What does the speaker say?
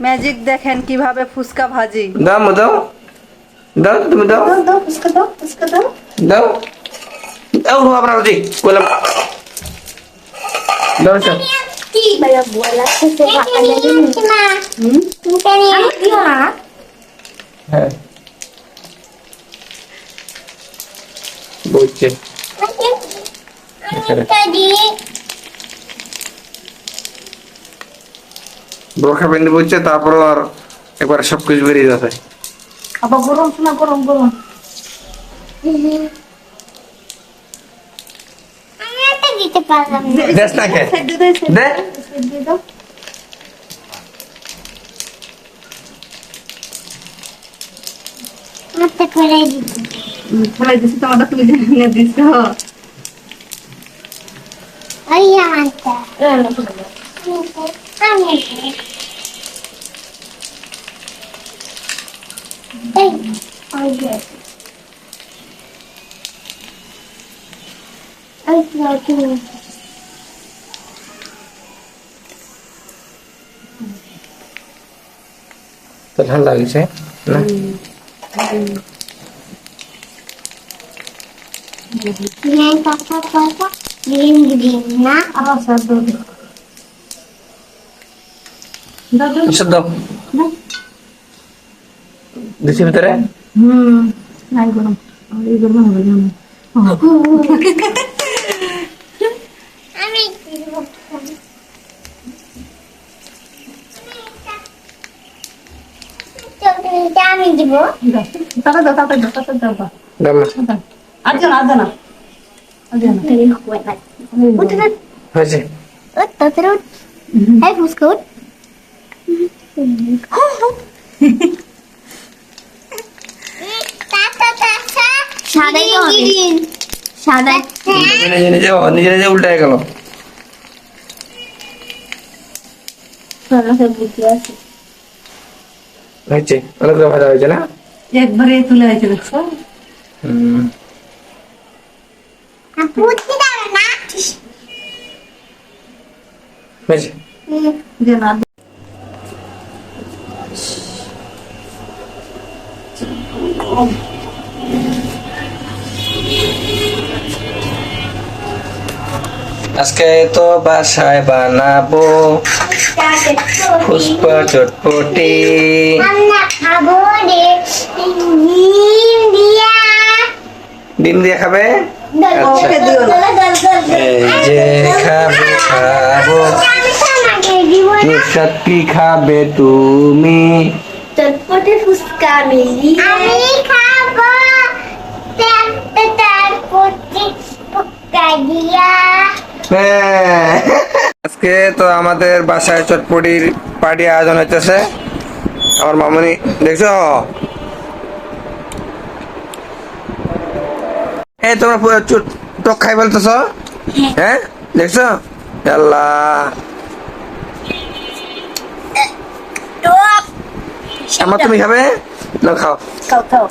Magic দেখেন কিভাবে ফুচকা ভাজি। দাও দাও দাও, তুমি দাও দাও ফুচকা দাও, ফুচকা দাও। দাও দাও আপনার জি বললাম দাও স্যার। কি ভাইয়া বলা আছে মা? তুমি কেন দিও না? হ্যাঁ বলছে বোরখা পেন্দি বলছে, তারপর আর একবার সবকিছু বেরিয়ে যাবে। আবার গরম শোনা, গরম গরম। আমি একটা দিতে পারলাম না। দেখ না কে দেখ হাতে করে দিতে। ফলাই দিছি তোমাদের, তুমি জানিয়ে দিছো। ওই আমারটা। আমি এই ওই যে ওই যে তো ঠান্ডা লাগছে না? গ্রিন পাতা পাতা গ্রিন গ্রিন না আচ্ছা দাও দাও দাও। এসব দাও দিছি ভিতরে। নাই গরম, এই গরম হবে না। আমি চকলেটটা আমি দিব। তাড়া দাও, তাড়া দাও, তাড়া দাও। দাও না আজ না, আজ না, আজ না। উঠ না হয়েছে। উঠ তাড়াতাড়ি উঠ। এই ফুসকা উঠ। সাদা গ্রিন সাদা নিজে নিজে নিজে নিজে উল্টে গেল। বুদ্ধি আছে। হয়েছে, অনেকগুলো ভাজা হয়েছে না? একবারে তুলে আইছে দেখছো। বুদ্ধি দাও না। হয়েছে। যে না আজকে তো বাসায় বানাবো ফুচকা চটপটি। আমরা খাবো রে ডিম দিয়া। ডিম দিয়ে খাবে? আচ্ছা। ওকে দিও না। এই যে খাবো খাবো। নুসরাত কি খাবে তুমি? চটপটে ফুচকা মিলি আমি খাবো চটপটে ফুচকা দিয়া। হ্যাঁ। আজকে তো আমাদের বাসায় চটপটির পার্টি আয়োজন হইতেছে। আমার মামনি দেখছো? এই তোমরা পুরো টক খাই বলতেছ? হ্যাঁ দেখছো? আল্লাহ, টক আমার তুমি খাবে না? খাও খাও খাও